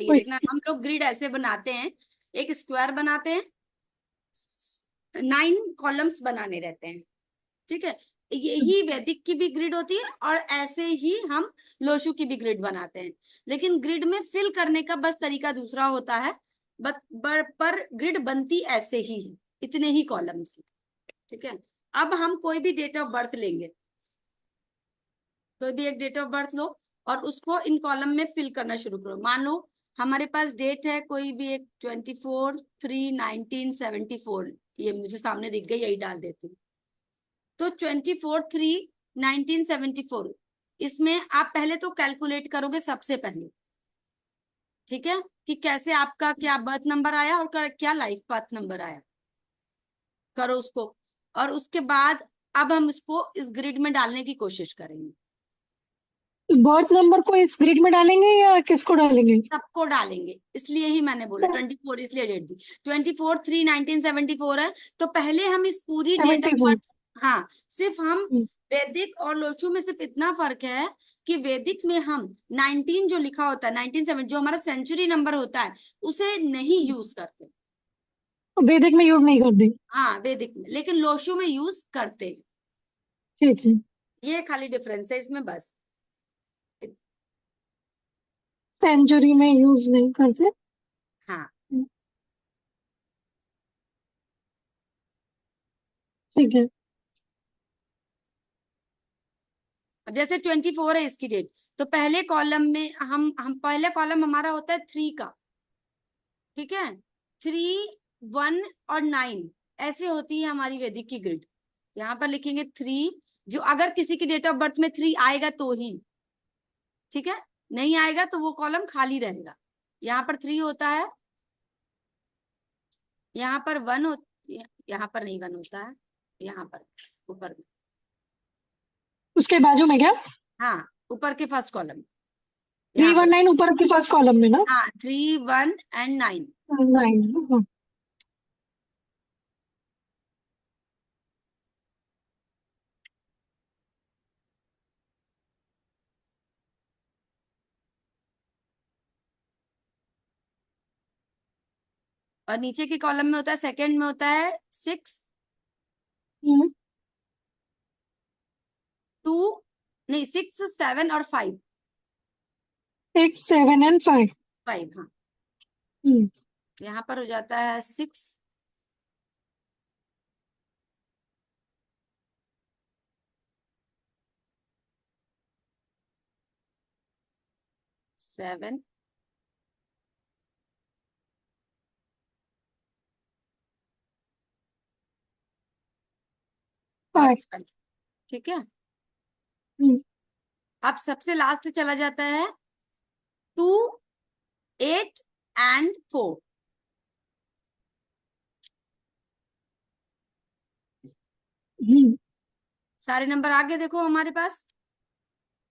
ये देखना, हम लोग ग्रिड ऐसे बनाते हैं, एक स्क्वायर बनाते हैं, 9 कॉलम्स बनाने रहते हैं, ठीक है। यही वैदिक की भी ग्रिड होती है और ऐसे ही हम लोशु की भी ग्रिड बनाते हैं, लेकिन ग्रिड में फिल करने का बस तरीका दूसरा होता है। पर ग्रिड बनती ऐसे ही है, इतने ही कॉलम्स की, ठीक है। अब हम कोई भी डेट ऑफ बर्थ लेंगे, कोई भी एक डेट ऑफ बर्थ लो और उसको इन कॉलम में फिल करना शुरू करो। मान लो हमारे पास डेट है कोई भी एक 24/3/1974, ये मुझे सामने दिख गई, यही डाल देती हूँ। तो 24/3/1974, इसमें आप पहले तो कैलकुलेट करोगे सबसे पहले, ठीक है, कि कैसे आपका क्या बर्थ नंबर आया और क्या लाइफ पाथ नंबर आया, करो उसको। और उसके बाद अब हम इसको इस ग्रिड में डालने की कोशिश करेंगे। बर्थ नंबर को इस ग्रिड में डालेंगे या किसको डालेंगे? सबको डालेंगे, इसलिए ही मैंने बोला 24, इसलिए डेट दी 24/3/1974 है। तो पहले हम इस पूरी डेट ऑफ 74। बर्थ, हाँ, सिर्फ हम वैदिक और लोचू में सिर्फ इतना फर्क है कि वैदिक में हम 19 जो लिखा होता है, 1970 जो हमारा सेंचुरी नंबर होता है, उसे नहीं यूज करते। वैदिक में यूज नहीं करते? हाँ वैदिक में, लेकिन लोशु में यूज करते हैं। ठीक है। ये खाली डिफरेंस है इसमें बस। सेंचुरी में यूज नहीं करते। हाँ, ठीक है। अब जैसे 24 है इसकी डेट, तो पहले कॉलम में हम पहले कॉलम हमारा होता है 3 का, ठीक है। 3, 1 और 9 ऐसे होती है हमारी वैदिक की ग्रिड। यहाँ पर लिखेंगे 3, जो अगर किसी की डेट ऑफ बर्थ में 3 आएगा तो ही, ठीक है, नहीं आएगा तो वो कॉलम खाली रहेगा। यहाँ पर 3 होता है, यहाँ पर 1 हो, यहाँ पर नहीं 1 होता है, यहाँ पर ऊपर में, उसके बाजू में क्या? हाँ ऊपर के फर्स्ट कॉलम, थ्री यहाँ वन पर, नाइन ऊपर के फर्स्ट कॉलम में ना? हाँ 3, 1 एंड 9। 9। और नीचे के कॉलम में होता है, सेकंड में होता है 6, 2, नहीं 6, 7 और 5। 6, 7 एंड 5। 5, हाँ, यहाँ पर हो जाता है 6, 7 और 5। 5, ठीक है। अब सबसे लास्ट चला जाता है 2, 8 एंड 4। सारे नंबर आगे देखो हमारे पास,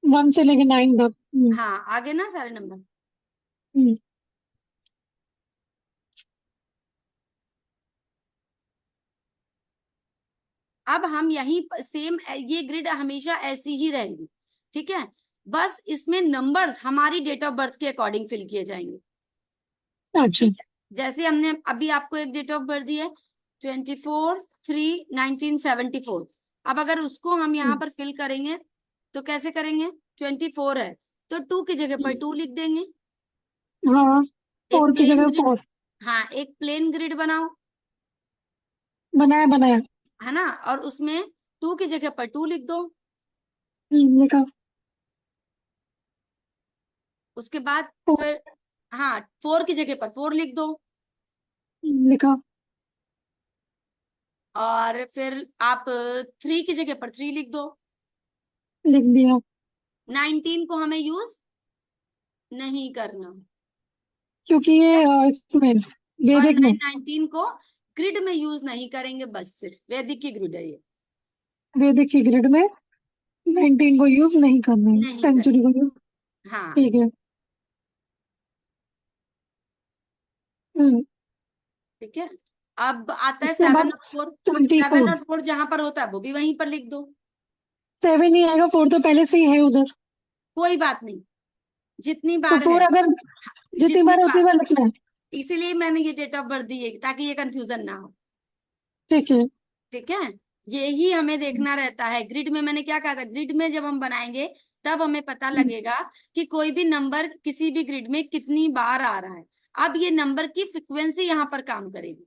1 से लेके 9 तक। हाँ आगे ना सारे नंबर। अब हम यहीं सेम, ये ग्रिड हमेशा ऐसी ही रहेगी, ठीक है। बस इसमें नंबर्स हमारी डेट ऑफ बर्थ के अकॉर्डिंग फिल किए जाएंगे, अच्छा। ठीक है। जैसे हमने अभी आपको एक डेट ऑफ बर्थ दी है 24/3/1974, अब अगर उसको हम यहाँ पर फिल करेंगे तो कैसे करेंगे? 24 है तो 2 की जगह पर 2 लिख देंगे। हाँ, एक 4 की प्लेन जगह ग्रिड, 4। हाँ एक प्लेन ग्रिड बनाओ, बनाया बनाया। है ना, और उसमें 2 की जगह पर 2 लिख दो। लिखा। उसके बाद 4। फिर, हाँ 4 की जगह पर 4 लिख दो। लिखा। और फिर आप 3 की जगह पर 3 लिख दो। लिख दिया। 19 को हमें यूज नहीं करना, क्योंकि ठीक ये है। इसमें और वैदिक में, 19 को ग्रिड में यूज नहीं करेंगे, बस सिर्फ वैदिक की ग्रिड है ये, वैदिक की ग्रिड में 19 को यूज नहीं करना है, नहीं सेंचुरी को करेंगे, यूज। हाँ, ठीक है। हम्म। ठीक है। अब आता है उसके 7 बाद और 4, 7 24। और 4 जहां पर होता है वो भी वहीं पर लिख दो। 7 ही आएगा, 4 तो पहले से ही है उधर। कोई बात नहीं, जितनी तो बार है, 4 अगर जितनी बार उतनी बार लिखना है। इसीलिए मैंने ये डेट ऑफ बर्थ दी है ताकि ये कंफ्यूजन ना हो। ठीक है। ठीक है, यही हमें देखना रहता है। ग्रिड में मैंने क्या कहा था, ग्रिड में जब हम बनाएंगे तब हमें पता लगेगा कि कोई भी नंबर किसी भी ग्रिड में कितनी बार आ रहा है। अब ये नंबर की फ्रिक्वेंसी यहाँ पर काम करेगी।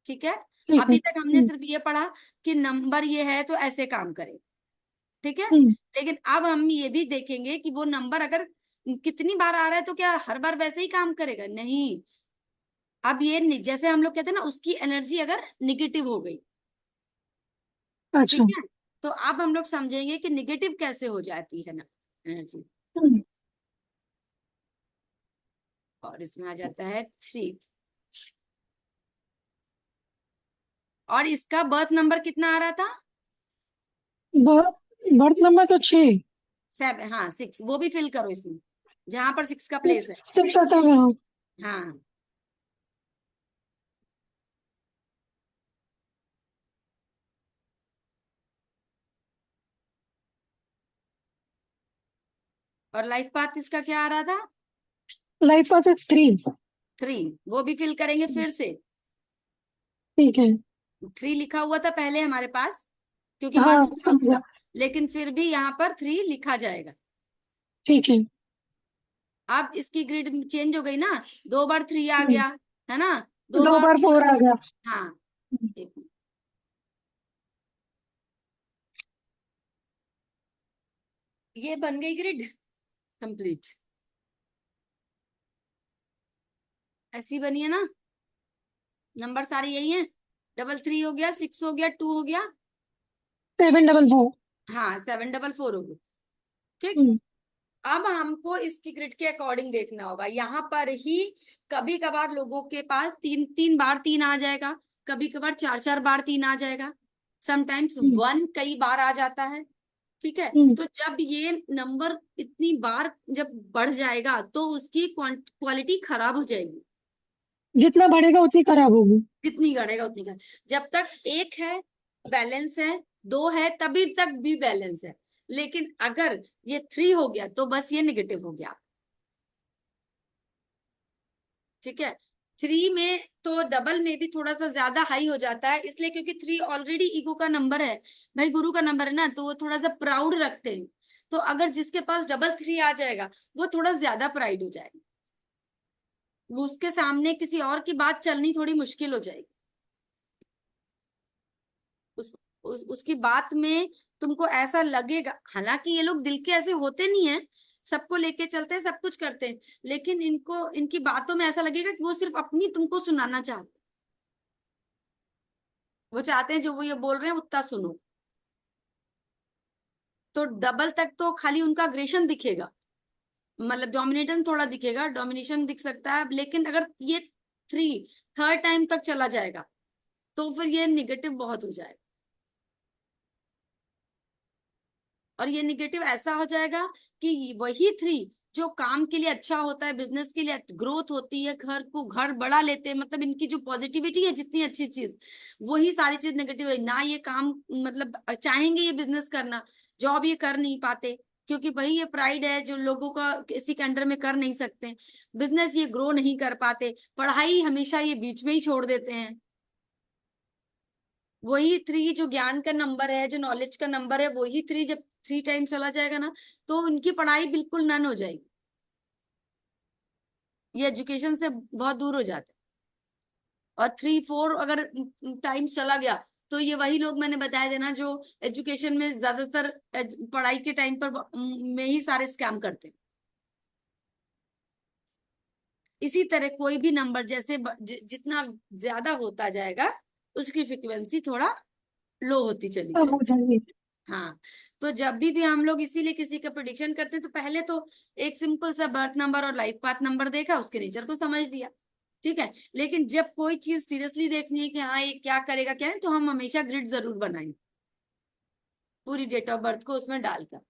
ठीक है, ठीक है। अभी तक हमने सिर्फ ये पढ़ा कि नंबर ये है तो ऐसे काम करे। ठीक है, हम्म। लेकिन अब हम ये भी देखेंगे कि वो नंबर अगर कितनी बार आ रहा है तो क्या हर बार वैसे ही काम करेगा? नहीं। अब ये जैसे हम लोग कहते हैं ना, उसकी एनर्जी अगर निगेटिव हो गई, अच्छा। ठीक है, तो अब हम लोग समझेंगे कि निगेटिव कैसे हो जाती है ना एनर्जी। हम्म। और इसमें आ जाता है 3। और इसका बर्थ नंबर कितना आ रहा था? बर्थ नंबर तो 6। 7, हाँ 6, वो भी फिल करो इसमें जहां पर 6 का प्लेस है। 6 आता है, हाँ। हाँ, और लाइफ पाथ इसका क्या आ रहा था? Life path is 3। 3, वो भी फिल करेंगे फिर से। ठीक है। 3 लिखा हुआ था पहले हमारे पास क्योंकि हाँ, मंथ था समझा। उसका, लेकिन फिर भी यहाँ पर 3 लिखा जाएगा। ठीक है। अब इसकी ग्रिड चेंज हो गई ना, 2 बार 3 आ हम्म। गया, है ना, 2 2 बार बार 4 आ गया। हाँ, एक मिनट। ये बन गई ग्रिड कंप्लीट, ऐसी बनी है ना, नंबर सारे यही हैं। 3 हो गया, 6 हो गया, 2 हो गया, 744। हाँ 744 हो गया। ठीक, हम्म। अब हमको इसकी ग्रिड के अकॉर्डिंग देखना होगा। यहाँ पर ही कभी कभार लोगों के पास 3 3 बार 3 आ जाएगा, कभी कभार 4 4 बार 3 आ जाएगा, समटाइम्स हम्म। 1 कई बार आ जाता है। ठीक है, हम्म। तो जब ये नंबर इतनी बार जब बढ़ जाएगा तो उसकी क्वालिटी खराब हो जाएगी। जितना बढ़ेगा उतनी खराब होगी। जितनी बढ़ेगा उतनी खराब। जब तक 1 है बैलेंस है, 2 है तभी तक भी बैलेंस है, लेकिन अगर ये 3 हो गया तो बस ये निगेटिव हो गया। ठीक है, 3 में तो डबल में भी थोड़ा सा ज्यादा हाई हो जाता है, इसलिए क्योंकि 3 ऑलरेडी ईगो का नंबर है, भाई गुरु का नंबर है ना, तो वो थोड़ा सा प्राउड रखते हैं। तो अगर जिसके पास 3 आ जाएगा वो थोड़ा ज्यादा प्राइड हो जाएगा, वो उसके सामने किसी और की बात चलनी थोड़ी मुश्किल हो जाएगी। उसकी बात में तुमको ऐसा लगेगा, हालांकि ये लोग दिल के ऐसे होते नहीं है, सबको लेके चलते हैं, सब कुछ करते हैं, लेकिन इनको इनकी बातों में ऐसा लगेगा कि वो सिर्फ अपनी तुमको सुनाना चाहते हैं। वो चाहते हैं जो वो ये बोल रहे हैं उतना सुनो। तो डबल तक तो खाली उनका अग्रेशन दिखेगा, मतलब डोमिनेशन थोड़ा दिखेगा, डोमिनेशन दिख सकता है, लेकिन अगर ये 3 थर्ड टाइम तक चला जाएगा तो फिर ये निगेटिव बहुत हो जाएगा। और ये निगेटिव ऐसा हो जाएगा कि वही 3 जो काम के लिए अच्छा होता है, बिजनेस के लिए ग्रोथ होती है, घर को घर बढ़ा लेते हैं, मतलब इनकी जो पॉजिटिविटी है, जितनी अच्छी चीज, वही सारी चीज नेगेटिव है ना। ये काम मतलब चाहेंगे ये बिजनेस करना, जॉब ये कर नहीं पाते क्योंकि भाई ये प्राइड है जो लोगों का किसी के अंडर में कर नहीं सकते, बिजनेस ये ग्रो नहीं कर पाते, पढ़ाई हमेशा ये बीच में ही छोड़ देते हैं। वही 3 जो ज्ञान का नंबर है, जो नॉलेज का नंबर है, वही 3 जब 3 टाइम चला जाएगा ना तो उनकी पढ़ाई बिल्कुल नन हो जाएगी, ये एजुकेशन से बहुत दूर हो जाते हैं। और 3 4 अगर टाइम्स चला गया तो ये वही लोग मैंने बताया थे ना जो एजुकेशन में ज्यादातर पढ़ाई के टाइम पर में ही सारे स्कैम करते हैं। इसी तरह कोई भी नंबर जैसे जितना ज्यादा होता जाएगा उसकी फ्रिक्वेंसी थोड़ा लो होती चली अब जाएगी। हो जाएगी। हाँ, तो जब भी हम लोग इसीलिए किसी का प्रिडिक्शन करते हैं तो पहले तो एक सिंपल सा बर्थ नंबर और लाइफ पाथ नंबर देखा, उसके नेचर को समझ लिया। ठीक है, लेकिन जब कोई चीज सीरियसली देखनी है कि हाँ ये क्या करेगा क्या है, तो हम हमेशा ग्रिड जरूर बनाएंगे पूरी डेट ऑफ बर्थ को उसमें डालकर।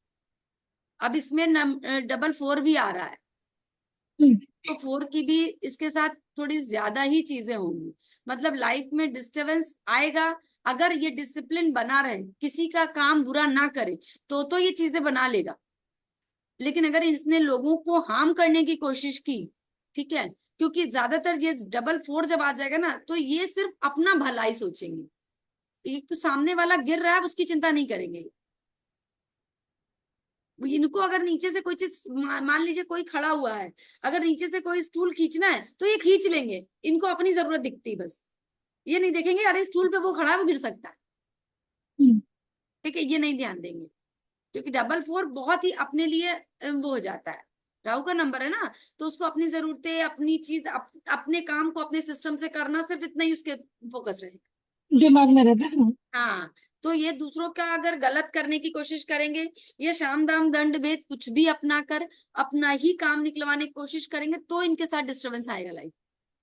अब इसमें 4 भी आ रहा है, हम्म। तो 4 की भी इसके साथ थोड़ी ज्यादा ही चीजें होंगी, मतलब लाइफ में डिस्टरबेंस आएगा। अगर ये डिसिप्लिन बना रहे, किसी का काम बुरा ना करे, तो ये चीजें बना लेगा। लेकिन अगर इसने लोगों को हार्म करने की कोशिश की ठीक है, क्योंकि ज्यादातर ये डबल फोर जब आ जाएगा ना, तो ये सिर्फ अपना भलाई सोचेंगे, ये तो सामने वाला गिर रहा है उसकी चिंता नहीं करेंगे। इनको अगर नीचे से कोई चीज, मान लीजिए कोई खड़ा हुआ है, अगर नीचे से कोई स्टूल खींचना है तो ये खींच लेंगे, इनको अपनी जरूरत दिखती बस, ये नहीं देखेंगे अरे स्टूल पे वो खड़ा है वो गिर सकता है। हम्म। ठीक है, ये नहीं ध्यान देंगे, क्योंकि डबल फोर बहुत ही अपने लिए वो हो जाता है, राहु का नंबर है ना, तो उसको अपनी जरूरतें, अपनी चीज, अपने काम को अपने सिस्टम से करना, सिर्फ इतना ही उसके फोकस रहेगा। दिमाग में रहता है। हाँ, तो ये दूसरों का अगर गलत करने की कोशिश करेंगे, ये शाम दाम दंड भेद कुछ भी अपना कर अपना ही काम निकलवाने की कोशिश करेंगे, तो इनके साथ डिस्टरबेंस आएगा लाइफ।